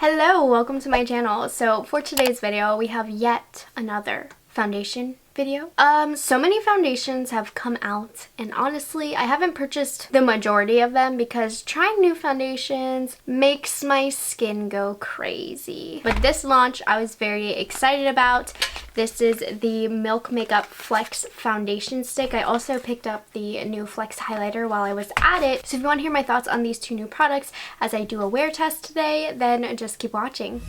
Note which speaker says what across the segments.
Speaker 1: Hello, welcome to my channel. So for today's video, we have yet another foundation video. So many foundations have come out, and honestly, I haven't purchased the majority of them because trying new foundations makes my skin go crazy. But this launch I was very excited about. This is the Milk Makeup Flex Foundation Stick. I also picked up the new Flex Highlighter while I was at it. So if you want to hear my thoughts on these two new products as I do a wear test today, then just keep watching.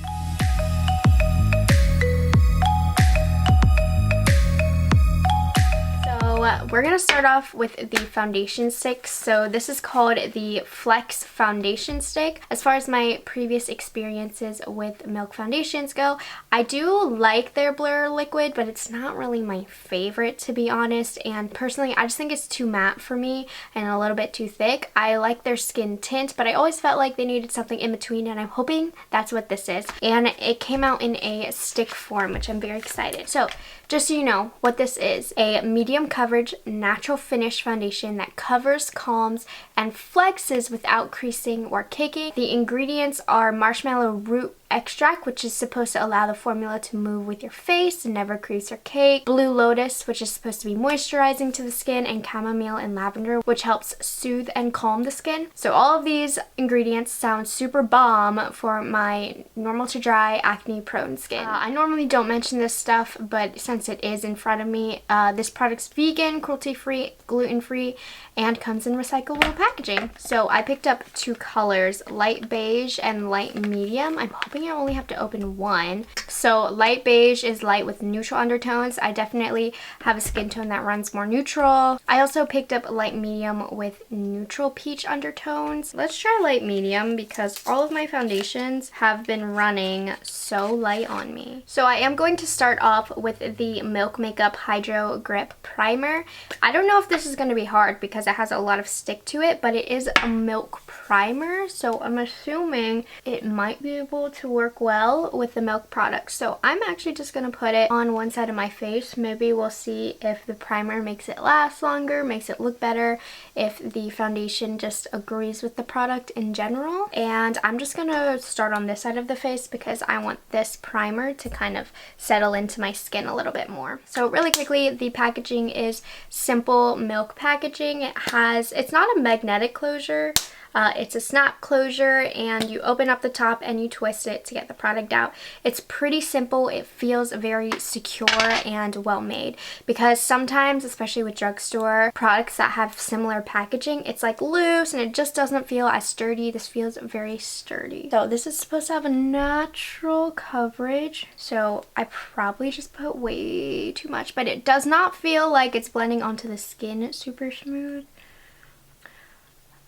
Speaker 1: We're going to start off with the foundation stick. So this is called the Flex Foundation Stick. As far as my previous experiences with Milk foundations go, I do like their blur liquid, but it's not really my favorite, to be honest. And personally, I just think it's too matte for me and a little bit too thick. I like their skin tint, but I always felt like they needed something in between, and I'm hoping that's what this is. And it came out in a stick form, which I'm very excited. So just so you know what this is, a medium coverage natural finish foundation that covers, calms, and flexes without creasing or caking. The ingredients are marshmallow root extract, which is supposed to allow the formula to move with your face and never crease or cake, blue lotus, which is supposed to be moisturizing to the skin, and chamomile and lavender, which helps soothe and calm the skin. So all of these ingredients sound super bomb for my normal to dry acne prone skin. I normally don't mention this stuff, but since it is in front of me, this product's vegan, cruelty free, gluten free, and comes in recyclable packaging. So I picked up two colors, light beige and light medium. I'm hoping I only have to open one. So light beige is light with neutral undertones. I definitely have a skin tone that runs more neutral. I also picked up light medium with neutral peach undertones. Let's try light medium because all of my foundations have been running so light on me. So I am going to start off with the Milk Makeup HydroGrip Primer. I don't know if this is going to be hard because it has a lot of stick to it, but it is a milk primer, so I'm assuming it might be able to work well with the milk product. So I'm actually just going to put it on one side of my face. Maybe we'll see if the primer makes it last longer, makes it look better, if the foundation just agrees with the product in general. And I'm just going to start on this side of the face because I want this primer to kind of settle into my skin a little bit more. So really quickly, the packaging is simple milk packaging. It's not a magnetic closure. It's a snap closure, and you open up the top and you twist it to get the product out. It's pretty simple. It feels very secure and well made, because sometimes, especially with drugstore products that have similar packaging, it's like loose and it just doesn't feel as sturdy. This feels very sturdy. So this is supposed to have a natural coverage, so I probably just put way too much, but it does not feel like it's blending onto the skin super smooth.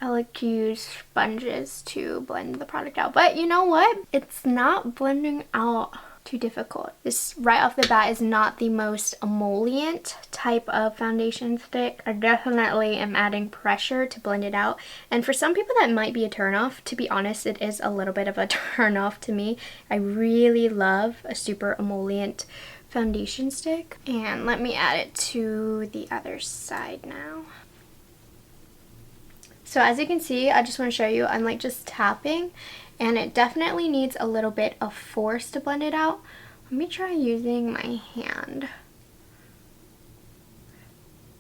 Speaker 1: I like to use sponges to blend the product out, but you know what? It's not blending out too difficult. This right off the bat is not the most emollient type of foundation stick. I definitely am adding pressure to blend it out, and for some people that might be a turnoff. To be honest, it is a little bit of a turnoff to me. I really love a super emollient foundation stick. And let me add it to the other side now. So as you can see, I just want to show you, I'm like just tapping, and it definitely needs a little bit of force to blend it out. Let me try using my hand.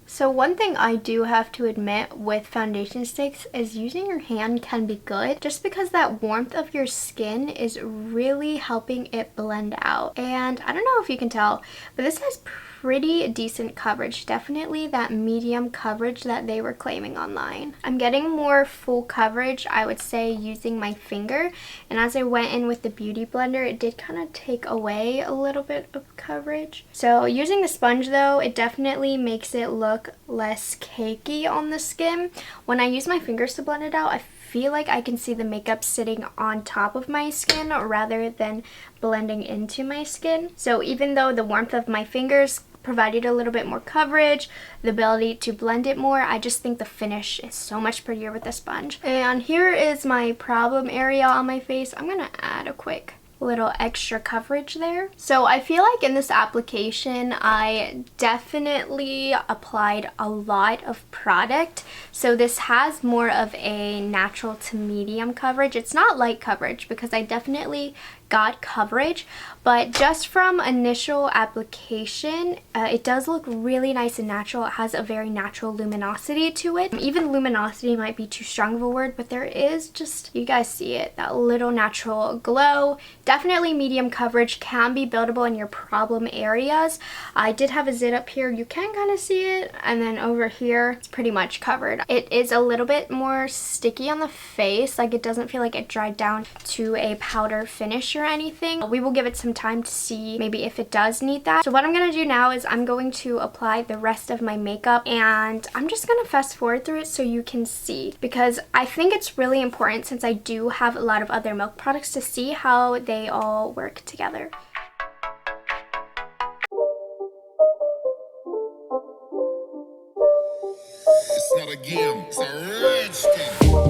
Speaker 1: So one thing I do have to admit with foundation sticks is using your hand can be good, just because that warmth of your skin is really helping it blend out. And I don't know if you can tell, but this has pretty decent coverage, definitely that medium coverage that they were claiming online. I'm getting more full coverage, I would say, using my finger, and as I went in with the beauty blender, it did kind of take away a little bit of coverage. So using the sponge though, it definitely makes it look less cakey on the skin. When I use my fingers to blend it out, I feel like I can see the makeup sitting on top of my skin rather than blending into my skin. So even though the warmth of my fingers provided a little bit more coverage, the ability to blend it more, I just think the finish is so much prettier with the sponge. And here is my problem area on my face. I'm gonna add a quick little extra coverage there. So I feel like in this application I definitely applied a lot of product. So this has more of a natural to medium coverage. It's not light coverage because I definitely got coverage, but just from initial application it does look really nice and natural. It has a very natural luminosity to it. Even luminosity might be too strong of a word, but there is just, you guys see it, that little natural glow. Definitely medium coverage, can be buildable in your problem areas. I did have a zit up here, you can kind of see it, and then over here it's pretty much covered. It is a little bit more sticky on the face, like it doesn't feel like it dried down to a powder finish or anything. We will give it some time to see maybe if it does need that. So what I'm going to do now is I'm going to apply the rest of my makeup, and I'm just going to fast forward through it so you can see, because I think it's really important, since I do have a lot of other Milk products, to see how they all work together.
Speaker 2: It's not a game, it's a rich thing.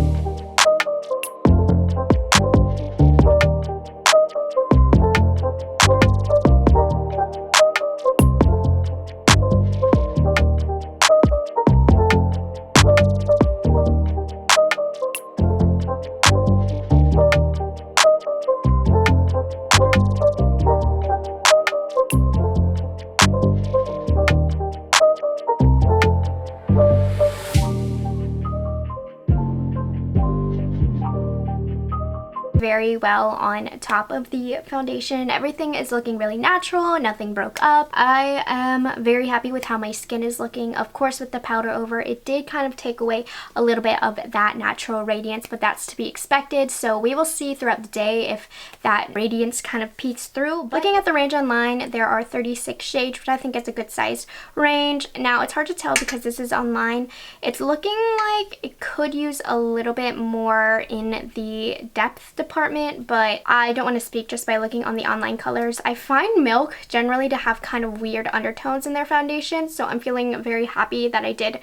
Speaker 1: Very well on top of the foundation. Everything is looking really natural, nothing broke up. I am very happy with how my skin is looking. Of course, with the powder over, it did kind of take away a little bit of that natural radiance, but that's to be expected. So we will see throughout the day if that radiance kind of peeks through. Looking at the range online, there are 36 shades, which I think is a good size range. Now it's hard to tell because this is online. It's looking like it could use a little bit more in the depth department, but I don't want to speak just by looking on the online colors. I find Milk generally to have kind of weird undertones in their foundation, so I'm feeling very happy that I did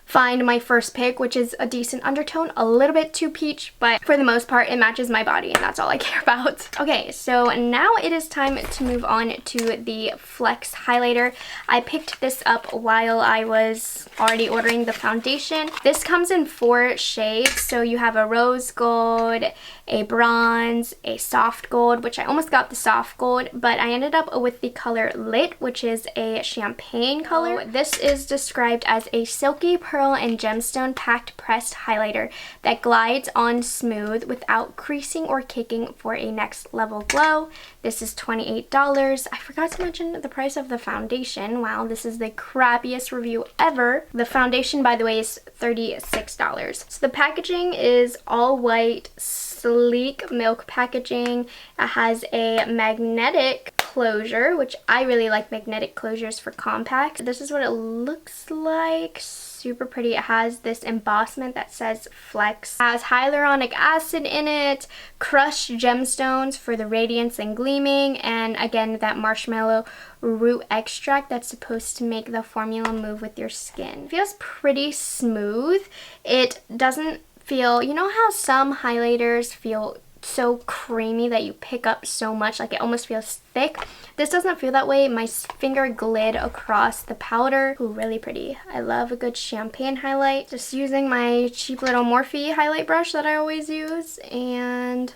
Speaker 1: find my first pick, which is a decent undertone, a little bit too peach, but for the most part it matches my body and that's all I care about. Okay, so now it is time to move on to the Flex highlighter. I picked this up while I was already ordering the foundation. This comes in 4 shades, so you have a rose gold, a bronze, a soft gold, which I almost got the soft gold, but I ended up with the color Lit, which is a champagne color. This is described as a silky pearl and gemstone packed pressed highlighter that glides on smooth without creasing or kicking for a next level glow. This is $28. I forgot to mention the price of the foundation. Wow, this is the crappiest review ever. The foundation, by the way, is $36. So the packaging is all white, sleek Milk packaging. It has a magnetic closure, which I really like magnetic closures for compact. This is what it looks like. Super pretty. It has this embossment that says Flex. It has hyaluronic acid in it, crushed gemstones for the radiance and gleaming, and again that marshmallow root extract that's supposed to make the formula move with your skin. It feels pretty smooth. It doesn't feel, you know how some highlighters feel so creamy that you pick up so much, like it almost feels thick? This doesn't feel that way. My finger glid across the powder. Ooh, really pretty. I love a good champagne highlight. Just using my cheap little Morphe highlight brush that I always use, and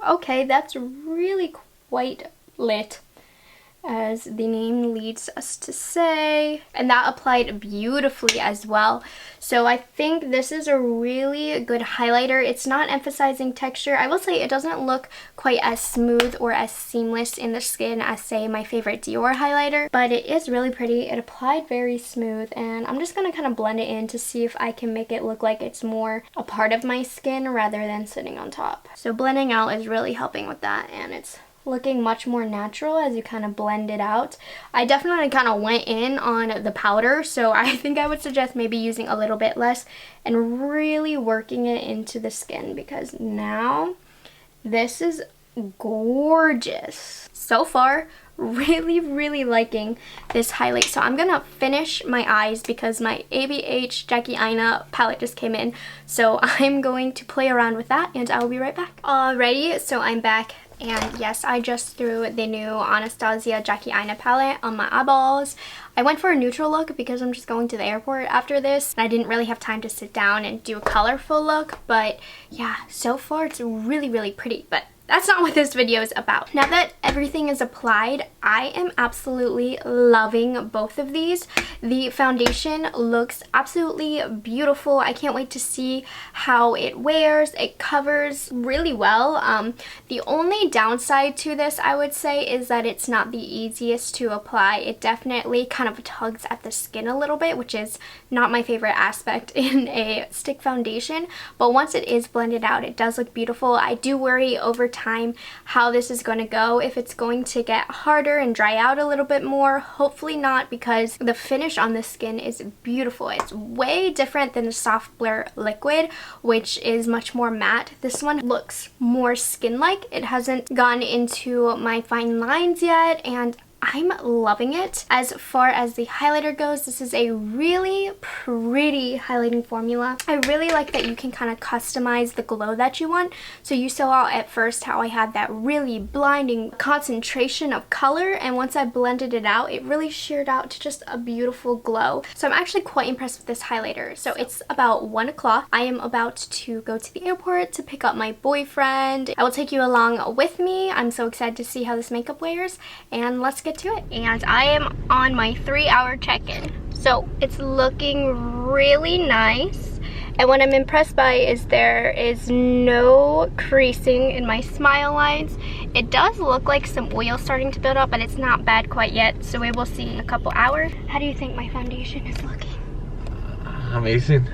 Speaker 1: okay, that's really quite lit, as the name leads us to say, and that applied beautifully as well. So I think this is a really good highlighter. It's not emphasizing texture. I will say it doesn't look quite as smooth or as seamless in the skin as, say, my favorite Dior highlighter, but it is really pretty. It applied very smooth, and I'm just gonna kind of blend it in to see if I can make it look like it's more a part of my skin rather than sitting on top. So blending out is really helping with that, and it's looking much more natural as you kind of blend it out. I definitely kind of went in on the powder, so I think I would suggest maybe using a little bit less and really working it into the skin, because now this is gorgeous. So far, really liking this highlight. So I'm gonna finish my eyes because my ABH Jacki Aina palette just came in. So I'm going to play around with that and I will be right back. Alrighty, so I'm back. And yes, I just threw the new Anastasia Jacki Aina palette on my eyeballs. I went for a neutral look because I'm just going to the airport after this. I didn't really have time to sit down and do a colorful look. But yeah, so far it's really pretty. But that's not what this video is about. Now that everything is applied, I am absolutely loving both of these. The foundation looks absolutely beautiful. I can't wait to see how it wears. It covers really well. The only downside to this, I would say, is that it's not the easiest to apply. It definitely kind of tugs at the skin a little bit, which is not my favorite aspect in a stick foundation. But once it is blended out, it does look beautiful. I do worry over time how this is going to go, if it's going to get harder and dry out a little bit more. Hopefully not, because the finish on the skin is beautiful. It's way different than the Soft Blur liquid, which is much more matte. This one looks more skin-like. It hasn't gone into my fine lines yet, and I'm loving it. As far as the highlighter goes, this is a really pretty highlighting formula. I really like that you can kind of customize the glow that you want. So you saw at first how I had that really blinding concentration of color, and once I blended it out, it really sheared out to just a beautiful glow. So I'm actually quite impressed with this highlighter. So it's about 1 o'clock. I am about to go to the airport to pick up my boyfriend. I will take you along with me. I'm so excited to see how this makeup wears, and let's get to it. And I am on my 3-hour check-in. So it's looking really nice. And what I'm impressed by is there is no creasing in my smile lines. It does look like some oil starting to build up, but it's not bad quite yet. So we will see in a couple hours. How do you think my foundation is looking?
Speaker 3: Amazing.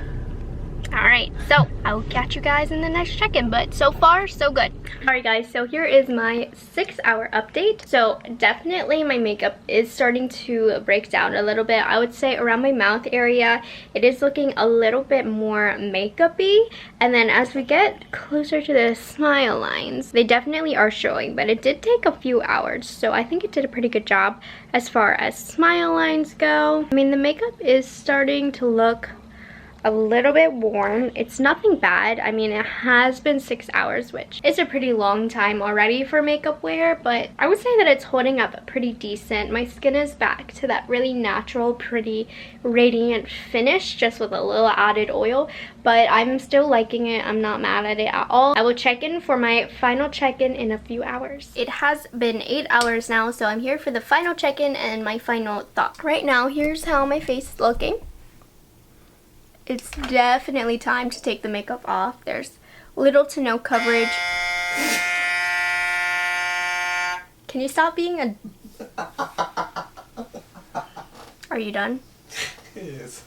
Speaker 1: Alright, so I will catch you guys in the next check-in, but so far, so good. Alright guys, so here is my 6-hour update. So definitely my makeup is starting to break down a little bit. I would say around my mouth area, it is looking a little bit more makeup-y. And then as we get closer to the smile lines, they definitely are showing, but it did take a few hours. So I think it did a pretty good job as far as smile lines go. I mean, the makeup is starting to look a little bit worn. It's nothing bad. I mean, it has been 6 hours, which is a pretty long time already for makeup wear, but I would say that it's holding up pretty decent. My skin is back to that really natural, pretty radiant finish, just with a little added oil, but I'm still liking it. I'm not mad at it at all. I will check in for my final check-in in a few hours. It has been 8 hours now, so I'm here for the final check-in and my final thought. Right now, here's how my face is looking. It's definitely time to take the makeup off. There's little to no coverage. Can you stop being a... Are you done?
Speaker 3: Yes.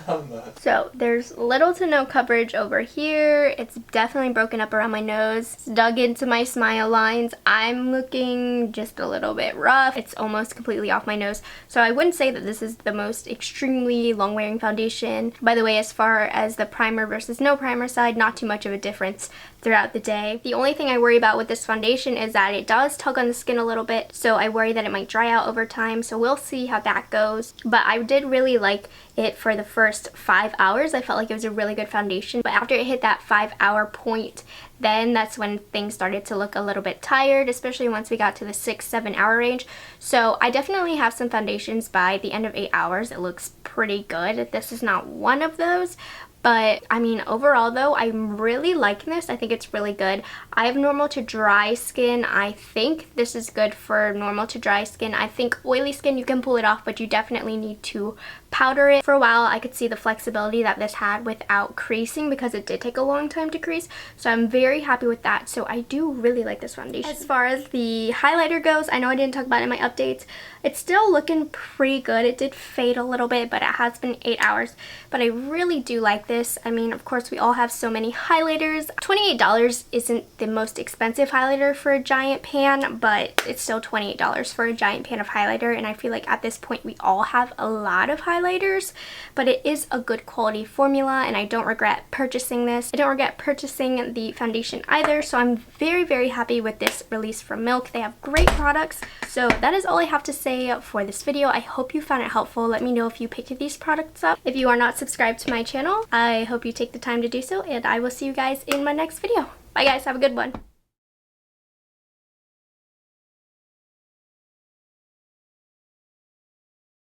Speaker 3: I'm not.
Speaker 1: So there's little to no coverage over here. It's definitely broken up around my nose. It's dug into my smile lines. I'm looking just a little bit rough. It's almost completely off my nose. So I wouldn't say that this is the most extremely long wearing foundation. By the way, as far as the primer versus no primer side, not too much of a difference throughout the day. The only thing I worry about with this foundation is that it does tug on the skin a little bit. So I worry that it might dry out over time. So we'll see how that goes. But I did really like it for the first 5 hours. I felt like it was a really good foundation, but after it hit that 5-hour point, then that's when things started to look a little bit tired, especially once we got to the 6-7 hour range. So I definitely have some foundations by the end of 8 hours. It looks pretty good. This is not one of those. But I mean, overall though, I'm really liking this. I think it's really good. I have normal to dry skin. I think this is good for normal to dry skin. I think oily skin, you can pull it off, but you definitely need to powder it. For a while, I could see the flexibility that this had without creasing, because it did take a long time to crease. So I'm very happy with that. So I do really like this foundation. As far as the highlighter goes, I know I didn't talk about it in my updates. It's still looking pretty good. It did fade a little bit, but it has been 8 hours. But I really do like this. this. I mean, of course, we all have so many highlighters. $28 isn't the most expensive highlighter for a giant pan, but it's still $28 for a giant pan of highlighter, and I feel like at this point we all have a lot of highlighters, but it is a good quality formula, and I don't regret purchasing this. I don't regret purchasing the foundation either, so I'm very, very happy with this release from Milk. They have great products. So that is all I have to say for this video. I hope you found it helpful. Let me know if you picked these products up. If you are not subscribed to my channel, I hope you take the time to do so, and I will see you guys in my next video. Bye guys, have a good one.